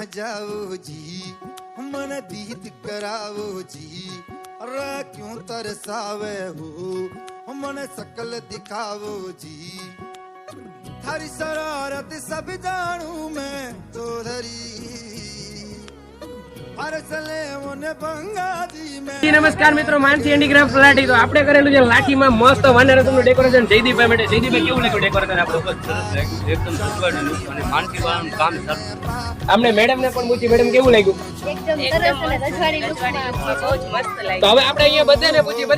जाओ जी मन दीद करावो जी अरे क्यों तरसावे हो मन सकल दिखावो जी थारी शरारत सब जानू मैं तो નમસ્કાર મિત્રો, માનસી હેન્ડીક્રાફ્ટ લાઠી. તો આપણે કરેલું છે લાઠીમાં મસ્ત વાનરતનું ડેકોરેશન જયદીપભાઈ માટે. જયદીપભાઈ કેવું લાગ્યું ડેકોરેશન આપણું? એકદમ સુંદર અને માનસી વાળાનું કામ સારું. આપણે મેડમ ને પણ પૂછી, મેડમ કેવું લાગ્યું? એકદમ સરસ અને રજવાડી લુકમાં બહુ જ મસ્ત લાગ્યું. તો હવે આપણે અહીંયા બધાને પૂછી.